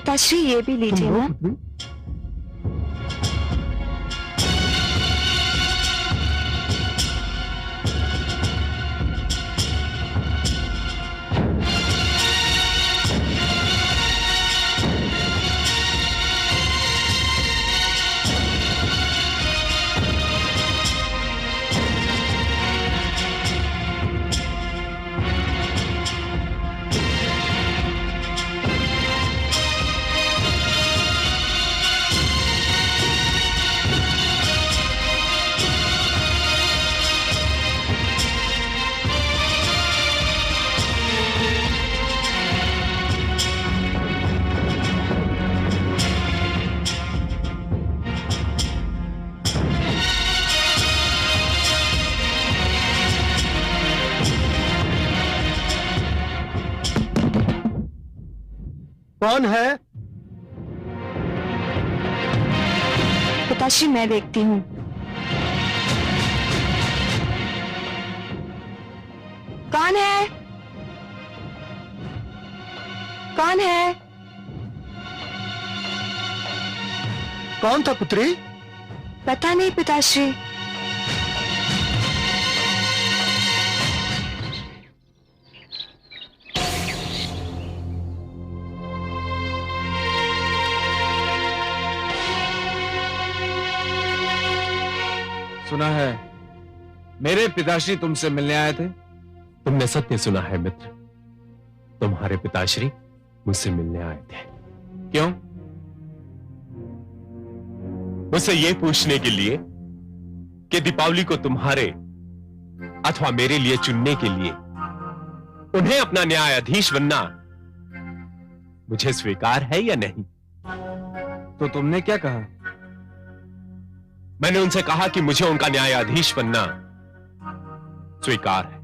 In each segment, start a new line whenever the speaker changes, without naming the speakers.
पिताश्री ये भी लीजिए ना।
कौन है?
पिताश्री मैं देखती हूँ। कौन है? कौन है?
कौन था पुत्री?
पता नहीं पिताश्री।
सुना है मेरे पिताश्री तुमसे मिलने आए थे।
तुमने सत्य सुना है मित्र, तुम्हारे पिताश्री मुझसे मिलने आए थे।
क्यों?
मुझसे यह पूछने के लिए कि दीपावली को तुम्हारे अथवा मेरे लिए चुनने के लिए उन्हें अपना न्यायाधीश बनना मुझे स्वीकार है या नहीं।
तो तुमने क्या कहा?
मैंने उनसे कहा कि मुझे उनका न्यायाधीश बनना स्वीकार है।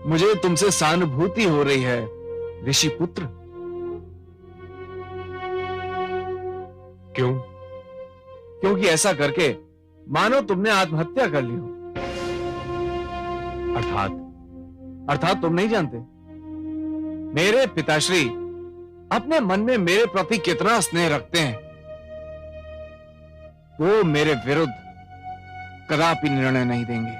मुझे तुमसे सहानुभूति हो रही है ऋषि पुत्र।
क्यों?
क्योंकि ऐसा करके मानो तुमने आत्महत्या कर ली हो। अर्थात तुम नहीं जानते मेरे पिताश्री अपने मन में मेरे प्रति कितना स्नेह रखते हैं। वो मेरे विरुद्ध कदापि निर्णय नहीं देंगे।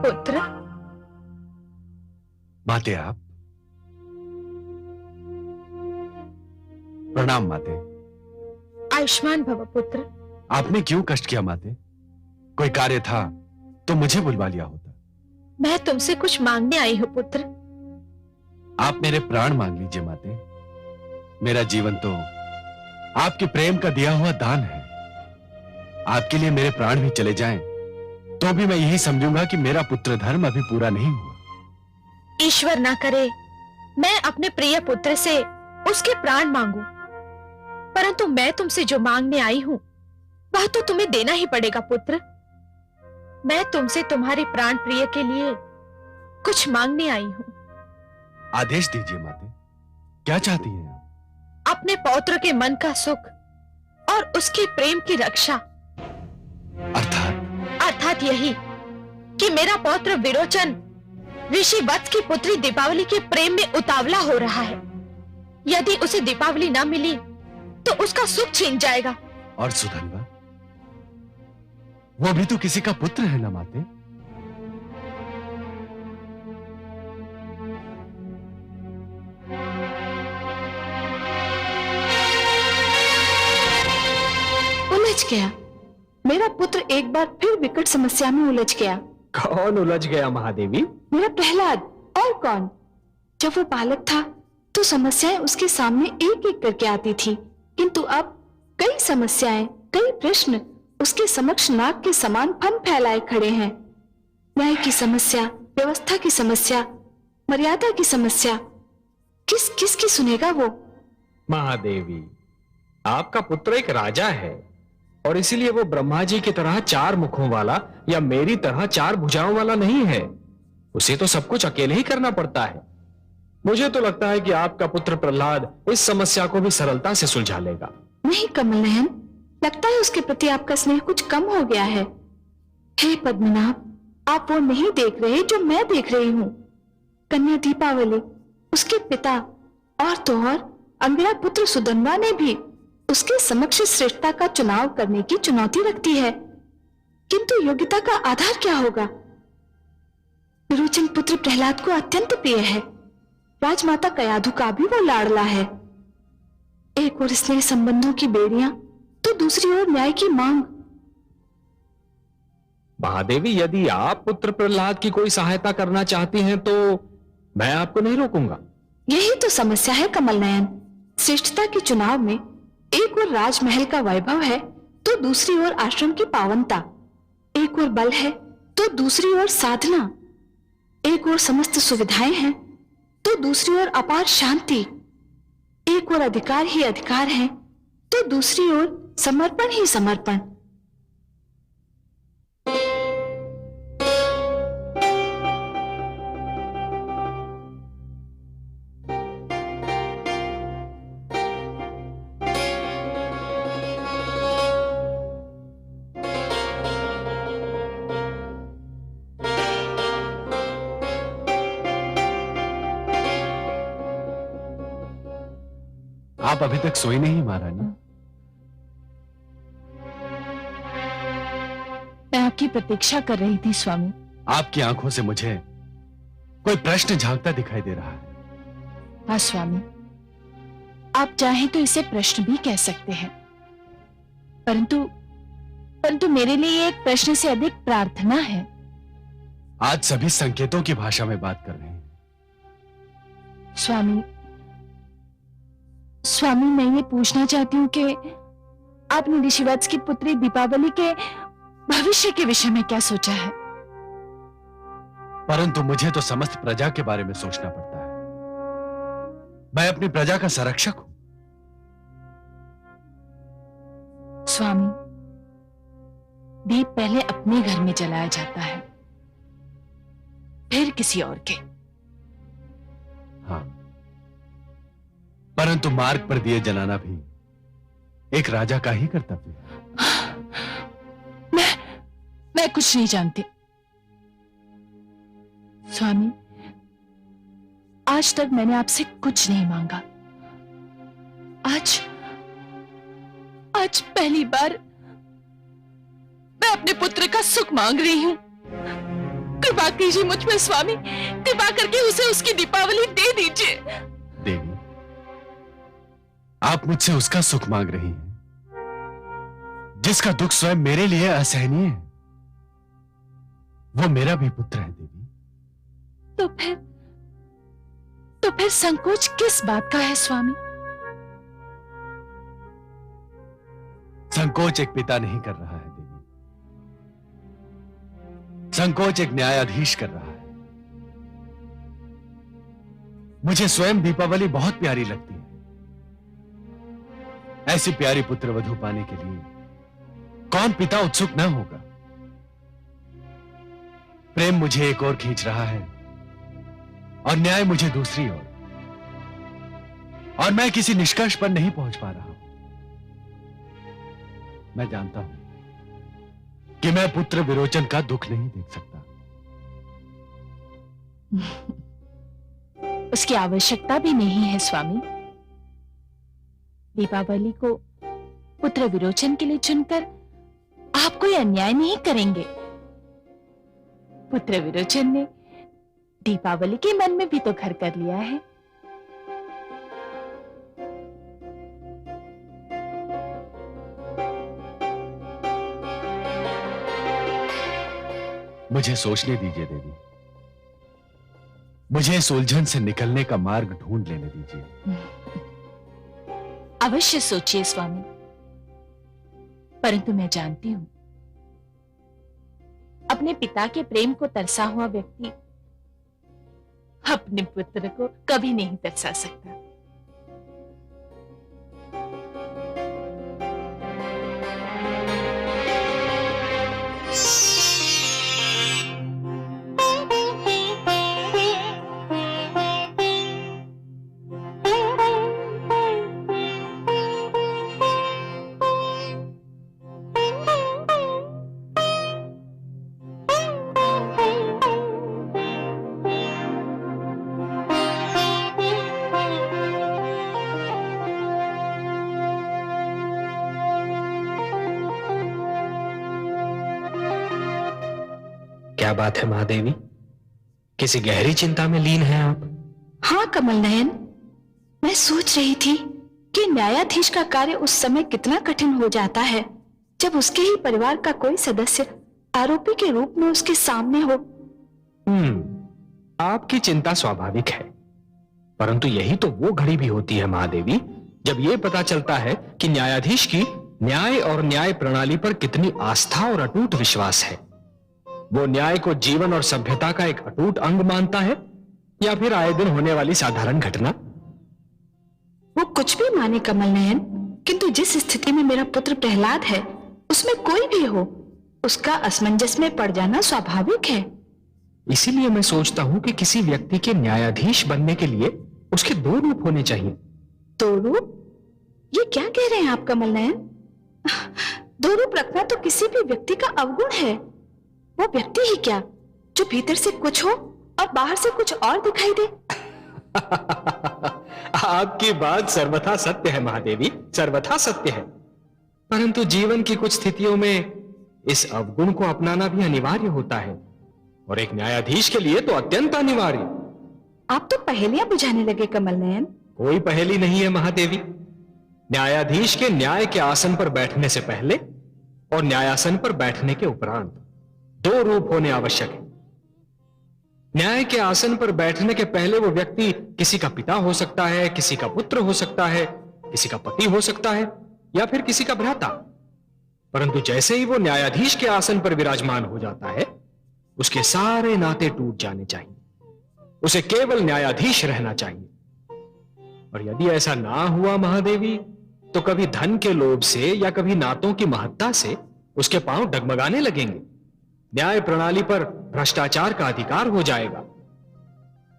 पुत्र,
माते आप? प्रणाम माते।
आयुष्मान भव पुत्र।
आपने क्यों कष्ट किया माते? कोई कार्य था तो मुझे बुलवा लिया होता।
मैं तुमसे कुछ मांगने आई हूँ पुत्र।
आप मेरे प्राण मांग लीजिए माते। मेरा जीवन तो आपके प्रेम का दिया हुआ दान है। आपके लिए मेरे प्राण भी चले जाएं तो भी मैं यही समझूंगा कि मेरा पुत्र धर्म अभी पूरा नहीं हुआ।
ईश्वर ना करे मैं अपने प्रिय पुत्र से उसके प्राण मांगू, परंतु मैं तुमसे जो मांगने आई हूं वह तो तुम्हें देना ही पड़ेगा पुत्र। मैं तुमसे तुम्हारे प्राण प्रिय के लिए कुछ मांगने आई हूं।
आदेश दीजिए माते, क्या चाहती हैं आप?
अपने पौत्र के मन का सुख और उसके प्रेम की रक्षा। अर्थात यही कि मेरा पौत्र विरोचन ऋषि वत्स की पुत्री दीपावली के प्रेम में उतावला हो रहा है। यदि उसे दीपावली ना मिली तो उसका सुख छीन जाएगा।
और सुधनवा, वो भी तो किसी का पुत्र है ना माते।
उलझ गया। मेरा पुत्र एक बार फिर विकट समस्या में उलझ गया।
कौन उलझ गया महादेवी?
मेरा प्रहलाद, और कौन। जब वो बालक था तो समस्याएं उसके सामने एक एक करके आती थी, किंतु अब कई समस्याएं, कई प्रश्न उसके समक्ष नाग के समान फन फैलाए खड़े हैं। न्याय की समस्या, व्यवस्था की समस्या, मर्यादा की समस्या, किस किस की सुनेगा वो?
महादेवी, आपका पुत्र एक राजा है और इसीलिए वो ब्रह्मा जी की तरह 4 मुखों वाला या मेरी तरह 4 भुजाओं वाला नहीं है। उसे तो सब कुछ अकेले ही करना पड़ता है। मुझे तो लगता है कि आपका पुत्र प्रहलाद इस समस्या को भी सरलता से सुलझा लेगा।
नहीं कमल नयन, लगता है उसके प्रति आपका स्नेह कुछ कम हो गया है। हे पद्मनाभ, आप वो नहीं देख रहे जो मैं देख रही हूँ। कन्या दीपावली, उसके पिता और तो और अंगिरा पुत्र सुदन्वा ने भी उसके समक्ष श्रेष्ठता का चुनाव करने की चुनौती रखती है, किंतु योग्यता का आधार क्या होगा? विरोचन पुत्र प्रहलाद को अत्यंत प्रिय है। राजमाता कयाधु का भी वो लाडला है। एक ओर स्नेह संबंधों की बेड़ियां, तो दूसरी ओर न्याय की मांग।
महादेवी, यदि आप पुत्र प्रहलाद की कोई सहायता करना चाहती हैं तो मैं आपको नहीं रोकूंगा।
यही तो समस्या है कमल नयन। श्रेष्ठता के चुनाव में एक ओर राजमहल का वैभव है, तो दूसरी ओर आश्रम की पावनता। एक ओर बल है, तो दूसरी ओर साधना। एक ओर समस्त सुविधाएं हैं, तो दूसरी ओर अपार शांति। एक ओर अधिकार ही अधिकार है, तो दूसरी ओर समर्पण ही समर्पण।
आप अभी तक सोई नहीं महारानी?
मैं आपकी प्रतीक्षा कर रही थी स्वामी।
आपकी आंखों से मुझे कोई प्रश्न झांकता दिखाई दे रहा है।
हाँ स्वामी, आप चाहें तो इसे प्रश्न भी कह सकते हैं, परंतु मेरे लिए एक प्रश्न से अधिक प्रार्थना है।
आज सभी संकेतों की भाषा में बात कर रहे हैं।
स्वामी, मैं ये पूछना चाहती हूँ कि आपने ऋषिवत्स की पुत्री दीपावली के भविष्य के विषय में क्या सोचा है?
परंतु मुझे तो समस्त प्रजा के बारे में सोचना पड़ता है। मैं अपनी प्रजा का संरक्षक हूं।
स्वामी, दीप पहले अपने घर में जलाया जाता है, फिर किसी और के।
हाँ, परंतु मार्ग पर दिए जलाना भी एक राजा का ही कर्तव्य है।
मैं कुछ नहीं जानती स्वामी। आज तक मैंने आपसे कुछ नहीं मांगा। आज पहली बार मैं अपने पुत्र का सुख मांग रही हूं। कृपा कीजिए मुझ पर स्वामी, कृपा करके उसे उसकी दीपावली दे दीजिए।
देवी, आप मुझसे उसका सुख मांग रही हैं जिसका दुख स्वयं मेरे लिए असहनीय है। वो मेरा भी पुत्र है देवी।
तो फिर संकोच किस बात का है स्वामी?
संकोच एक पिता नहीं कर रहा है देवी, संकोच एक न्यायाधीश कर रहा है। मुझे स्वयं दीपावली बहुत प्यारी लगती है। ऐसी प्यारी पुत्र वधू पाने के लिए कौन पिता उत्सुक न होगा। प्रेम मुझे एक ओर खींच रहा है और न्याय मुझे दूसरी ओर, और मैं किसी निष्कर्ष पर नहीं पहुंच पा रहा हूं। मैं जानता हूं कि मैं पुत्र विरोचन का दुख नहीं देख सकता।
उसकी आवश्यकता भी नहीं है स्वामी। दीपावली को पुत्र विरोचन के लिए चुनकर आप कोई अन्याय नहीं करेंगे। पुत्र विरोचन ने दीपावली के मन में भी तो घर कर लिया है।
मुझे सोचने दीजिए देवी, मुझे इस उलझन से निकलने का मार्ग ढूंढ लेने दीजिए।
अवश्य सोचिए स्वामी, परंतु मैं जानती हूं अपने पिता के प्रेम को तरसा हुआ व्यक्ति अपने पुत्र को कभी नहीं तरसा सकता।
क्या बात है महादेवी? किसी गहरी चिंता में लीन हैं आप?
हाँ कमल नयन, मैं सोच रही थी कि न्यायाधीश का कार्य उस समय कितना कठिन हो जाता है जब उसके ही परिवार का कोई सदस्य आरोपी के रूप में उसके सामने हो।
आपकी चिंता स्वाभाविक है, परंतु यही तो वो घड़ी भी होती है महादेवी जब यह पता चलता है कि न्यायाधीश की न्याय और न्याय प्रणाली पर कितनी आस्था और अटूट विश्वास है। वो न्याय को जीवन और सभ्यता का एक अटूट अंग मानता है या फिर आए दिन होने वाली साधारण घटना?
वो कुछ भी माने कमल नयन, किंतु जिस स्थिति में मेरा पुत्र प्रहलाद है उसमें कोई भी हो, उसका असमंजस में पड़ जाना स्वाभाविक है।
इसीलिए मैं सोचता हूं कि किसी व्यक्ति के न्यायाधीश बनने के लिए उसके दो रूप होने चाहिए।
दो रूप? ये क्या कह रहे हैं आप कमल नयन? दो रूप रखना तो किसी भी व्यक्ति का अवगुण है। वो व्यक्ति ही क्या जो भीतर से कुछ हो और बाहर से कुछ और दिखाई दे।
आपकी बात सर्वथा सत्य है महादेवी, सर्वथा सत्य है, परंतु जीवन की कुछ स्थितियों में इस अवगुण को अपनाना भी अनिवार्य होता है और एक न्यायाधीश के लिए तो अत्यंत अनिवार्य।
आप तो पहेलियां बुझाने लगे कमल नयन।
कोई पहेली नहीं है महादेवी। न्यायाधीश के न्याय के आसन पर बैठने से पहले और न्यायासन पर बैठने के उपरांत दो रूप होने आवश्यक है। न्याय के आसन पर बैठने के पहले वो व्यक्ति किसी का पिता हो सकता है, किसी का पुत्र हो सकता है, किसी का पति हो सकता है या फिर किसी का भ्राता। परंतु जैसे ही वो न्यायाधीश के आसन पर विराजमान हो जाता है उसके सारे नाते टूट जाने चाहिए। उसे केवल न्यायाधीश रहना चाहिए। और यदि ऐसा ना हुआ महादेवी तो कभी धन के लोभ से या कभी नातों की महत्ता से उसके पांव डगमगाने लगेंगे। न्याय प्रणाली पर भ्रष्टाचार का अधिकार हो जाएगा।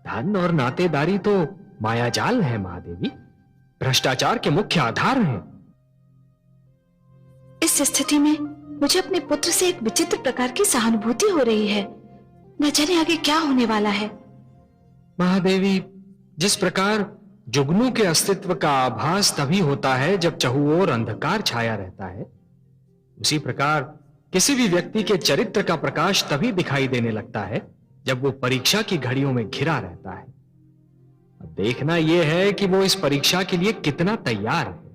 धन और नातेदारी तो मायाजाल है महादेवी, भ्रष्टाचार के मुख्य आधार हैं।
इस स्थिति में मुझे अपने पुत्र से एक विचित्र प्रकार की सहानुभूति हो रही है। न जाने आगे क्या होने वाला है।
महादेवी, जिस प्रकार जुगनू के अस्तित्व का आभास तभी होता है जब चहुओर अंधकार छाया रहता है, उसी प्रकार किसी भी व्यक्ति के चरित्र का प्रकाश तभी दिखाई देने लगता है जब वो परीक्षा की घड़ियों में घिरा रहता है। अब देखना यह है कि वो इस परीक्षा के लिए कितना तैयार है।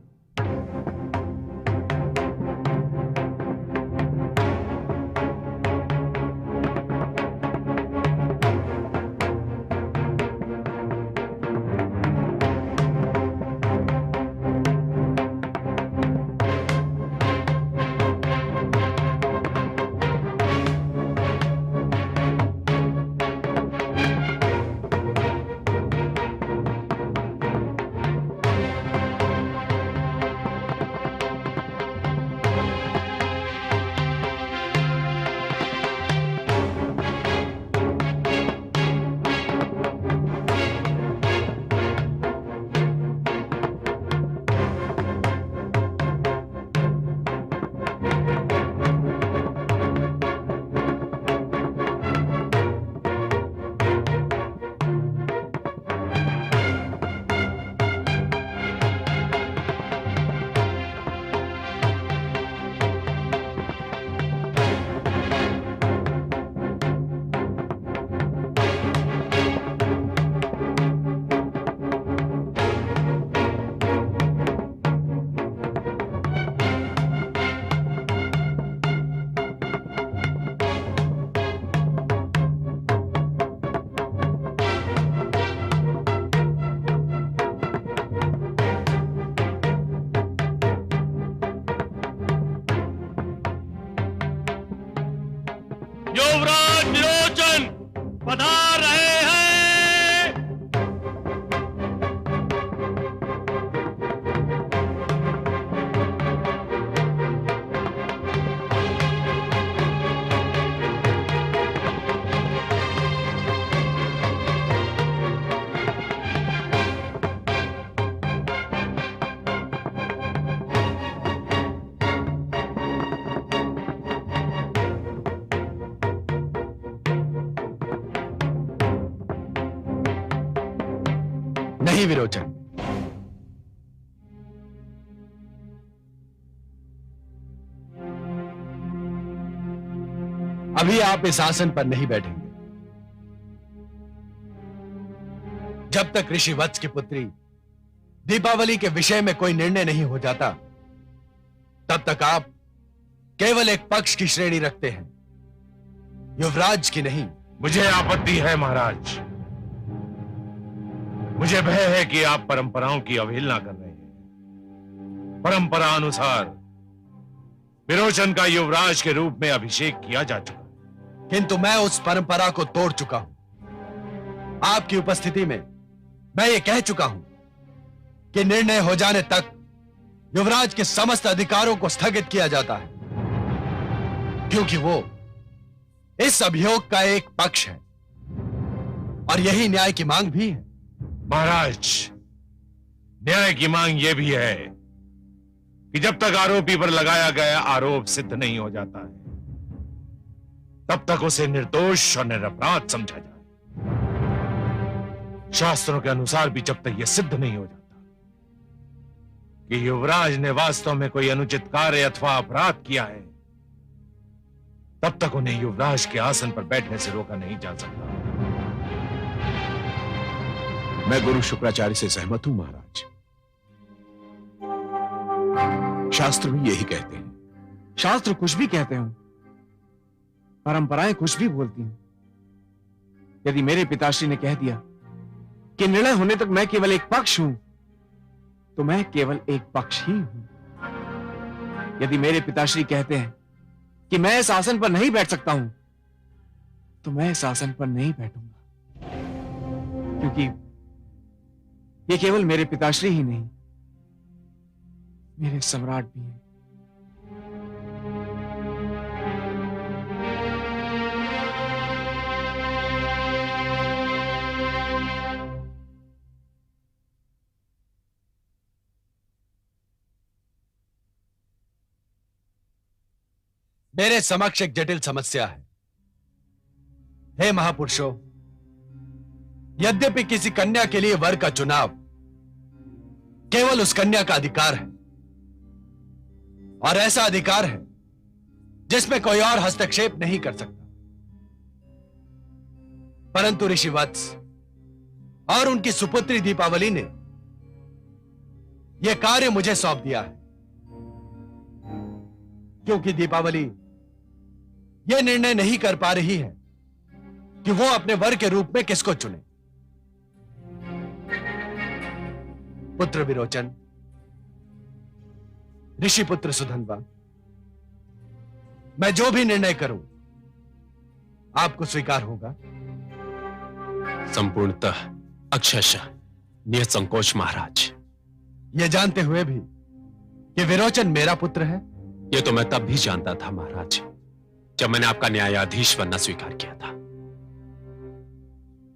युवराज विरोचन पधार रहे हैं। नहीं विरोचन, अभी आप इस आसन पर नहीं बैठेंगे जब तक ऋषि वत्स की पुत्री दीपावली के विषय में कोई निर्णय नहीं हो जाता, तब तक आप केवल एक पक्ष की श्रेणी रखते हैं, युवराज की नहीं।
मुझे आपत्ति है महाराज। मुझे भय है कि आप परंपराओं की अवहेलना कर रहे हैं। परंपरा अनुसार विरोचन का युवराज के रूप में अभिषेक किया जा चुका,
किंतु मैं उस परंपरा को तोड़ चुका हूं। आपकी उपस्थिति में मैं ये कह चुका हूं कि निर्णय हो जाने तक युवराज के समस्त अधिकारों को स्थगित किया जाता है, क्योंकि वो इस अभियोग का एक पक्ष है और यही न्याय की मांग भी है।
महाराज, न्याय की मांग यह भी है कि जब तक आरोपी पर लगाया गया आरोप सिद्ध नहीं हो जाता है, तब तक उसे निर्दोष और निरपराध समझा जाए। शास्त्रों के अनुसार भी जब तक यह सिद्ध नहीं हो जाता कि युवराज ने वास्तव में कोई अनुचित कार्य अथवा अपराध किया है, तब तक उन्हें युवराज के आसन पर बैठने से रोका नहीं जा सकता।
मैं गुरु शुक्राचार्य से सहमत हूं महाराज। शास्त्र भी यही कहते हैं।
शास्त्र कुछ भी कहते हो, परंपराएं कुछ भी बोलती हैं। यदि मेरे पिताश्री ने कह दिया कि निर्णय होने तक मैं केवल एक पक्ष हूं, तो मैं केवल एक पक्ष ही हूं। यदि मेरे पिताश्री कहते हैं कि मैं इस आसन पर नहीं बैठ सकता हूं, तो मैं इस आसन पर नहीं बैठूंगा, क्योंकि ये केवल मेरे पिताश्री ही नहीं, मेरे सम्राट भी हैं।
मेरे समक्ष एक जटिल समस्या है। हे महापुरुषों, यद्यपि किसी कन्या के लिए वर का चुनाव केवल उस कन्या का अधिकार है, और ऐसा अधिकार है जिसमें कोई और हस्तक्षेप नहीं कर सकता, परंतु ऋषि वत्स और उनकी सुपुत्री दीपावली ने यह कार्य मुझे सौंप दिया है, क्योंकि दीपावली यह निर्णय नहीं कर पा रही है कि वो अपने वर के रूप में किसको चुने। पुत्र विरोचन, ऋषि पुत्र सुधन्वा, मैं जो भी निर्णय करूं आपको स्वीकार होगा?
संपूर्णतः, अक्षरशः निसंकोच महाराज।
यह जानते हुए भी कि विरोचन मेरा पुत्र है?
ये तो मैं तब भी जानता था महाराज, जब मैंने आपका न्यायाधीश बनना स्वीकार किया था।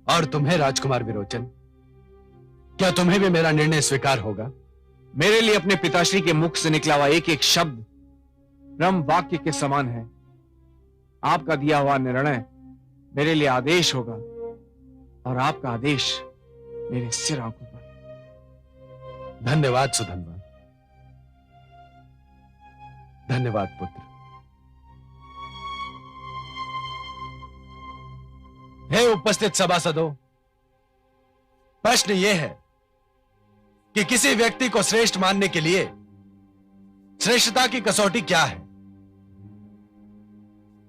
और तुम्हें राजकुमार विरोचन, क्या तुम्हें भी मेरा निर्णय स्वीकार होगा?
मेरे लिए अपने पिताश्री के मुख से निकला हुआ एक एक शब्द ब्रह्म वाक्य के समान है। आपका दिया हुआ निर्णय मेरे लिए आदेश होगा, और आपका आदेश मेरे सिर आंखों पर।
धन्यवाद सुधन्वा, धन्यवाद पुत्र। हे उपस्थित सभासदों, प्रश्न यह है कि किसी व्यक्ति को श्रेष्ठ मानने के लिए श्रेष्ठता की कसौटी क्या है?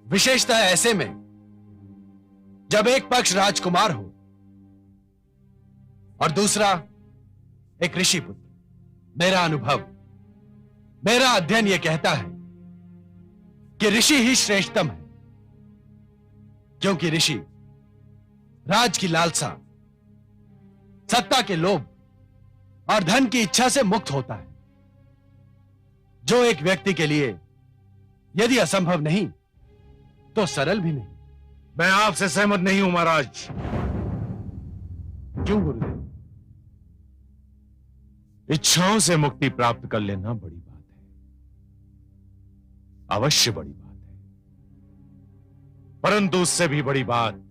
विशेषतः ऐसे में जब एक पक्ष राजकुमार हो और दूसरा एक ऋषि पुत्र। मेरा अनुभव, मेरा अध्ययन यह कहता है कि ऋषि ही श्रेष्ठतम है, क्योंकि ऋषि राज की लालसा, सत्ता के लोभ और धन की इच्छा से मुक्त होता है, जो एक व्यक्ति के लिए यदि असंभव नहीं तो सरल भी नहीं।
मैं आपसे सहमत नहीं हूं महाराज।
क्यों गुरुदेव?
इच्छाओं से मुक्ति प्राप्त कर लेना बड़ी बात है, अवश्य बड़ी बात है, परंतु उससे भी बड़ी बात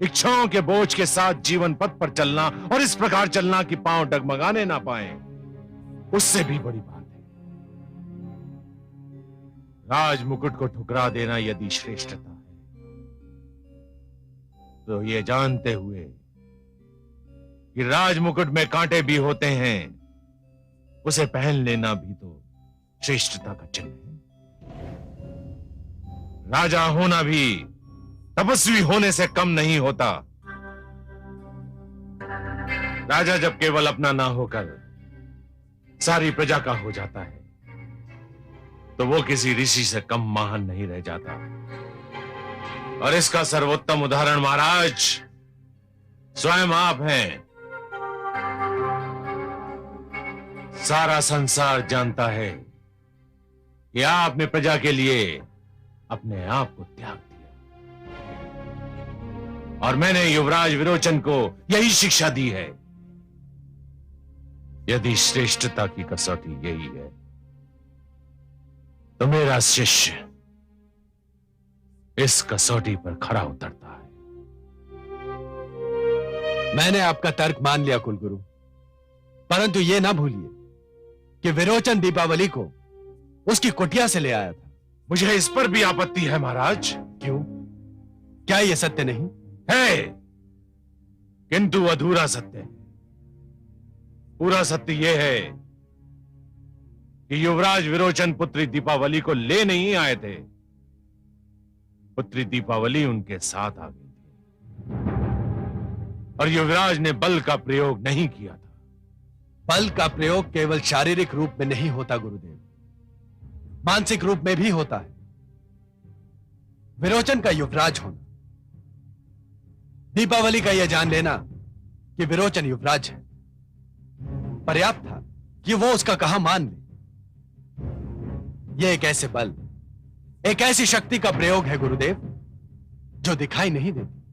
इच्छाओं के बोझ के साथ जीवन पथ पर चलना, और इस प्रकार चलना कि पांव डगमगाने ना पाए, उससे भी बड़ी बात है। राज मुकुट को ठुकरा देना यदि श्रेष्ठता है, तो ये जानते हुए कि राज मुकुट में कांटे भी होते हैं, उसे पहन लेना भी तो श्रेष्ठता का चिन्ह है। राजा होना भी तपस्वी होने से कम नहीं होता। राजा जब केवल अपना ना होकर सारी प्रजा का हो जाता है, तो वो किसी ऋषि से कम महान नहीं रह जाता। और इसका सर्वोत्तम उदाहरण महाराज स्वयं आप हैं। सारा संसार जानता है कि आपने प्रजा के लिए अपने आप को त्याग दिया, और मैंने युवराज विरोचन को यही शिक्षा दी है। यदि श्रेष्ठता की कसौटी यही है, तो मेरा शिष्य इस कसौटी पर खरा उतरता है।
मैंने आपका तर्क मान लिया कुलगुरु, परंतु यह ना भूलिए कि विरोचन दीपावली को उसकी कुटिया से ले आया था।
मुझे इस पर भी आपत्ति है महाराज।
क्यों? क्या यह सत्य नहीं
है? किंतु अधूरा सत्य है। पूरा सत्य यह है कि युवराज विरोचन पुत्री दीपावली को ले नहीं आए थे, पुत्री दीपावली उनके साथ आ गई थी, और युवराज ने बल का प्रयोग नहीं किया था।
बल का प्रयोग केवल शारीरिक रूप में नहीं होता गुरुदेव, मानसिक रूप में भी होता है। विरोचन का युवराज होना, दीपावली का यह जान लेना कि विरोचन युवराज है, पर्याप्त था कि वो उसका कहा मान ले। यह एक ऐसे बल, एक ऐसी शक्ति का प्रयोग है गुरुदेव, जो दिखाई नहीं देती।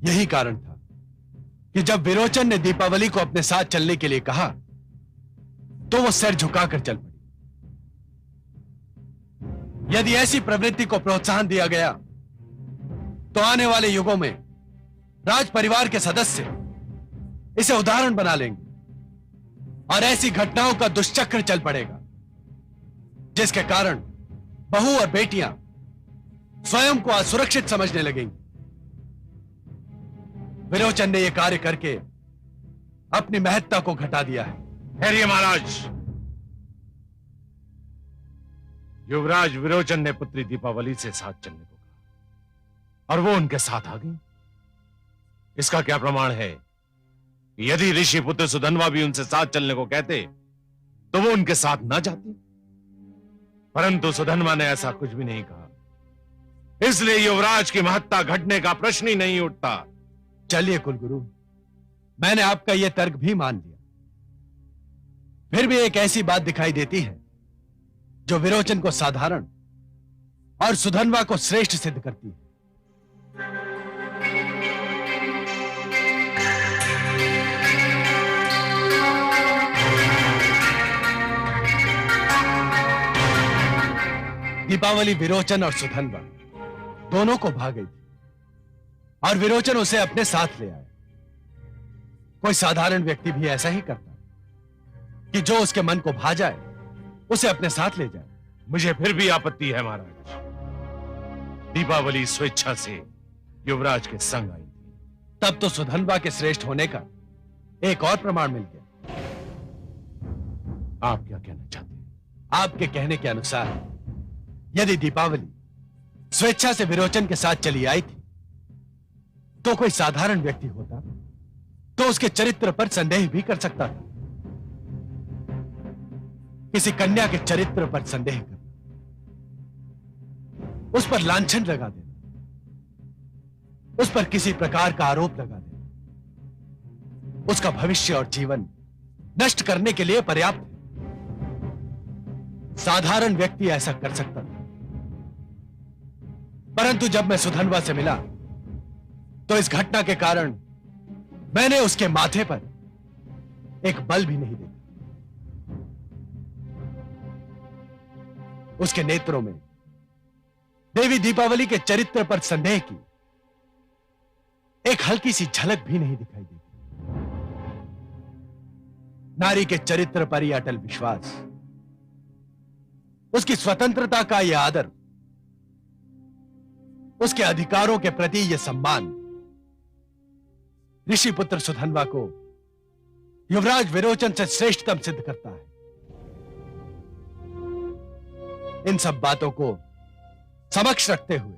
यही कारण था कि जब विरोचन ने दीपावली को अपने साथ चलने के लिए कहा, तो वो सिर झुकाकर चल पड़ी। यदि ऐसी प्रवृत्ति को प्रोत्साहन दिया गया, तो आने वाले युगों में राज परिवार के सदस्य इसे उदाहरण बना लेंगे, और ऐसी घटनाओं का दुष्चक्र चल पड़ेगा, जिसके कारण बहू और बेटियां स्वयं को असुरक्षित समझने लगेंगी। विरोचन ने यह कार्य करके अपनी महत्ता को घटा दिया है।
ठहरिए महाराज। युवराज विरोचन ने पुत्री दीपावली से साथ चलने को कहा, और वो उनके साथ आ गई। इसका क्या प्रमाण है कि यदि ऋषि पुत्र सुधन्वा भी उनसे साथ चलने को कहते, तो वो उनके साथ ना जाती? परंतु सुधन्वा ने ऐसा कुछ भी नहीं कहा, इसलिए युवराज की महत्ता घटने का प्रश्न ही नहीं उठता।
चलिए कुलगुरु, मैंने आपका यह तर्क भी मान लिया। फिर भी एक ऐसी बात दिखाई देती है जो विरोचन को साधारण और सुधन्वा को श्रेष्ठ सिद्ध करती है। दीपावली विरोचन और सुधन्वा दोनों को भा गई थी, और विरोचन उसे अपने साथ ले आया। कोई साधारण व्यक्ति भी ऐसा ही करता कि जो उसके मन को भा जाए उसे अपने साथ ले जाए।
मुझे फिर भी आपत्ति है महाराज। दीपावली स्वेच्छा से युवराज के संग आई थी।
तब तो सुधन्वा के श्रेष्ठ होने का एक और प्रमाण मिल गया।
आप क्या कहना चाहते हैं?
आपके कहने के अनुसार यदि दीपावली स्वेच्छा से विरोचन के साथ चली आई थी, तो कोई साधारण व्यक्ति होता तो उसके चरित्र पर संदेह भी कर सकता था। किसी कन्या के चरित्र पर संदेह करना, उस पर लांछन लगा देना, उस पर किसी प्रकार का आरोप लगा देना, उसका भविष्य और जीवन नष्ट करने के लिए पर्याप्त है। साधारण व्यक्ति ऐसा कर सकता था। परंतु जब मैं सुधन्वा से मिला, तो इस घटना के कारण मैंने उसके माथे पर एक बल भी नहीं देखा। उसके नेत्रों में देवी दीपावली के चरित्र पर संदेह की एक हल्की सी झलक भी नहीं दिखाई देती। नारी के चरित्र पर ही अटल विश्वास, उसकी स्वतंत्रता का यह आदर, उसके अधिकारों के प्रति यह सम्मान ऋषि पुत्र सुधन्वा को युवराज विरोचन से श्रेष्ठतम सिद्ध करता है। इन सब बातों को समक्ष रखते हुए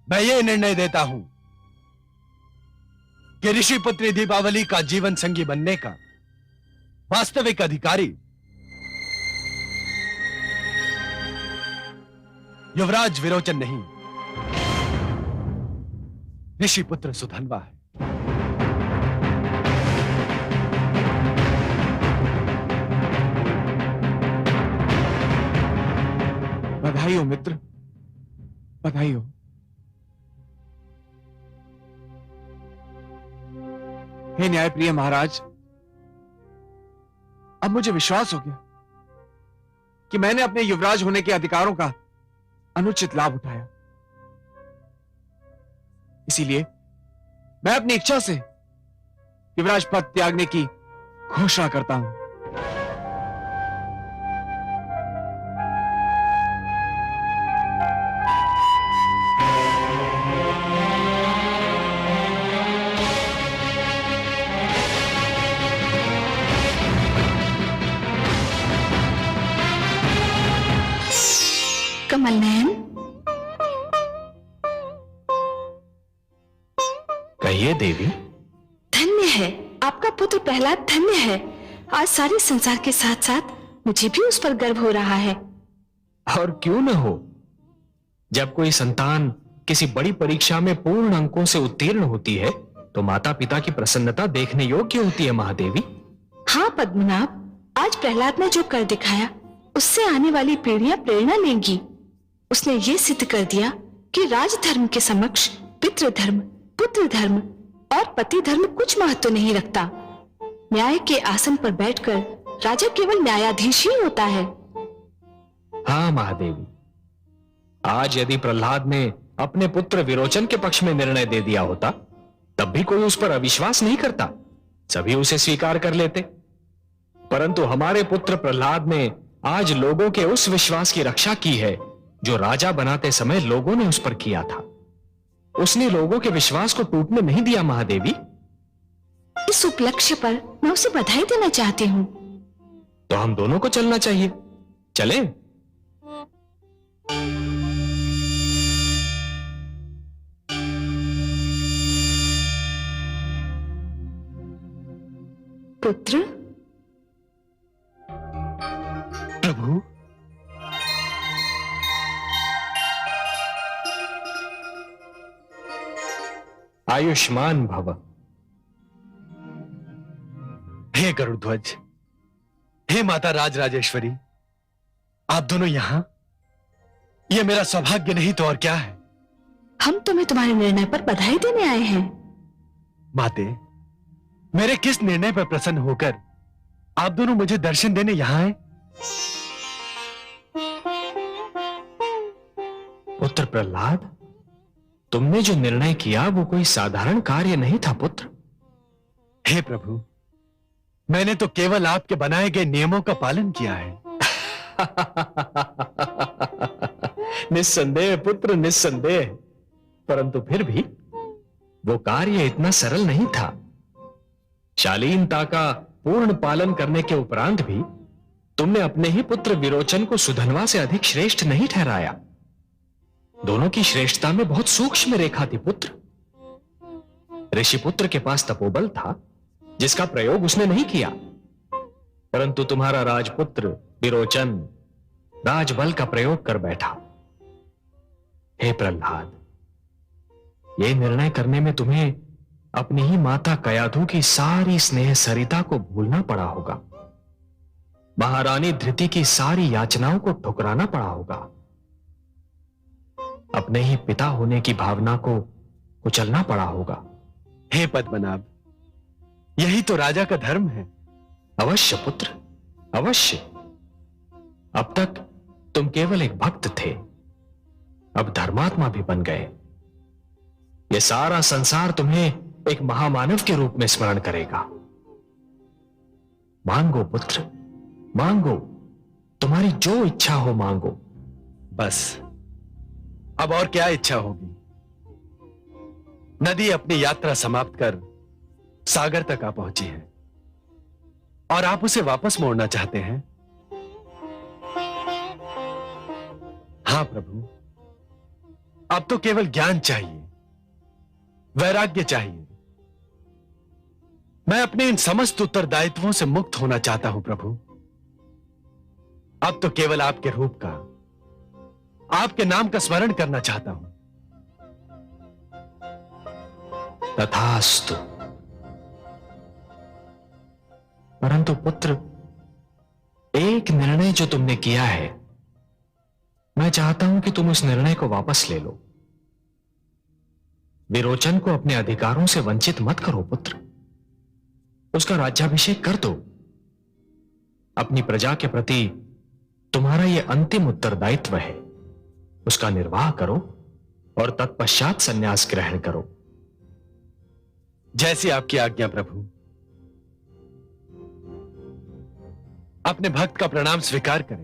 मैं ये निर्णय देता हूं कि ऋषि पुत्री दीपावली का जीवन संगी बनने का वास्तविक अधिकारी युवराज विरोचन नहीं, ऋषि पुत्र सुधन्वा है।
बधाई हो मित्र, बधाई हो। हे न्यायप्रिय महाराज, अब मुझे विश्वास हो गया कि मैंने अपने युवराज होने के अधिकारों का अनुचित लाभ उठाया। इसीलिए मैं अपनी इच्छा से युवराज पद त्यागने की घोषणा करता हूं।
कमल नयन,
कहिए देवी।
धन्य है आपका पुत्र प्रहलाद, धन्य है। आज सारे संसार के साथ साथ मुझे भी उस पर गर्व हो रहा है।
और क्यों न हो, जब कोई संतान किसी बड़ी परीक्षा में पूर्ण अंकों से उत्तीर्ण होती है तो माता पिता की प्रसन्नता देखने योग्य होती है महादेवी।
हाँ पद्मनाभ, आज प्रहलाद ने जो कर दिखाया उससे आने वाली पीढ़ियां प्रेरणा लेंगी। उसने ये सिद्ध कर दिया कि राजधर्म के समक्ष पितृधर्म, पुत्र धर्म और पति धर्म कुछ महत्व नहीं रखता। न्याय के आसन पर बैठकर राजा केवल न्यायाधीश ही होता है।
हाँ महादेवी, आज यदि प्रहलाद ने अपने पुत्र विरोचन के पक्ष में निर्णय दे दिया होता तब भी कोई उस पर अविश्वास नहीं करता, सभी उसे स्वीकार कर लेते। परंतु हमारे पुत्र प्रहलाद ने आज लोगों के उस विश्वास की रक्षा की है जो राजा बनाते समय लोगों ने उस पर किया था। उसने लोगों के विश्वास को टूटने नहीं दिया महादेवी।
इस उपलक्ष्य पर मैं उसे बधाई देना चाहती हूँ।
तो हम दोनों को चलना चाहिए, चलें?
पुत्र,
प्रभु,
आयुष्मान भव।
हे गरुड़ध्वज, हे माता राजराजेश्वरी, आप दोनों यहां? यह मेरा सौभाग्य नहीं तो और क्या है।
हम तुम्हें तुम्हारे निर्णय पर बधाई देने आए हैं।
माते, मेरे किस निर्णय पर प्रसन्न होकर आप दोनों मुझे दर्शन देने यहां आए?
पुत्र प्रहलाद, तुमने जो निर्णय किया वो कोई साधारण कार्य नहीं था पुत्र।
हे प्रभु, मैंने तो केवल आपके बनाए गए नियमों का पालन किया है।
निस्संदेह पुत्र, निस्संदेह। परंतु फिर भी वो कार्य इतना सरल नहीं था। शालीनता का पूर्ण पालन करने के उपरांत भी तुमने अपने ही पुत्र विरोचन को सुधन्वा से अधिक श्रेष्ठ नहीं ठहराया। दोनों की श्रेष्ठता में बहुत सूक्ष्म रेखा थी पुत्र। ऋषिपुत्र के पास तपोबल था जिसका प्रयोग उसने नहीं किया, परंतु तुम्हारा राजपुत्र विरोचन राजबल का प्रयोग कर बैठा। हे प्रहलाद, यह निर्णय करने में तुम्हें अपनी ही माता कयाधु की सारी स्नेह सरिता को भूलना पड़ा होगा। महारानी धृति की सारी याचनाओं को ठुकराना पड़ा होगा। अपने ही पिता होने की भावना को कुचलना पड़ा होगा।
हे पद्मनाभ, यही तो राजा का धर्म है।
अवश्य पुत्र, अवश्य। अब तक तुम केवल एक भक्त थे, अब धर्मात्मा भी बन गए। यह सारा संसार तुम्हें एक महामानव के रूप में स्मरण करेगा। मांगो पुत्र, मांगो। तुम्हारी जो इच्छा हो मांगो।
बस अब और क्या इच्छा होगी? नदी अपनी यात्रा समाप्त कर सागर तक आ पहुंची है और आप उसे वापस मोड़ना चाहते हैं। हां प्रभु, अब तो केवल ज्ञान चाहिए, वैराग्य चाहिए। मैं अपने इन समस्त उत्तरदायित्वों से मुक्त होना चाहता हूं प्रभु। अब तो केवल आपके रूप का, आपके नाम का स्मरण करना चाहता हूं।
तथास्तु। परंतु पुत्र, एक निर्णय जो तुमने किया है, मैं चाहता हूं कि तुम उस निर्णय को वापस ले लो। विरोचन को अपने अधिकारों से वंचित मत करो पुत्र। उसका राज्याभिषेक कर दो। अपनी प्रजा के प्रति तुम्हारा यह अंतिम उत्तरदायित्व है। उसका निर्वाह करो और तत्पश्चात संन्यास ग्रहण करो।
जैसी आपकी आज्ञा प्रभु। अपने भक्त का प्रणाम स्वीकार करें।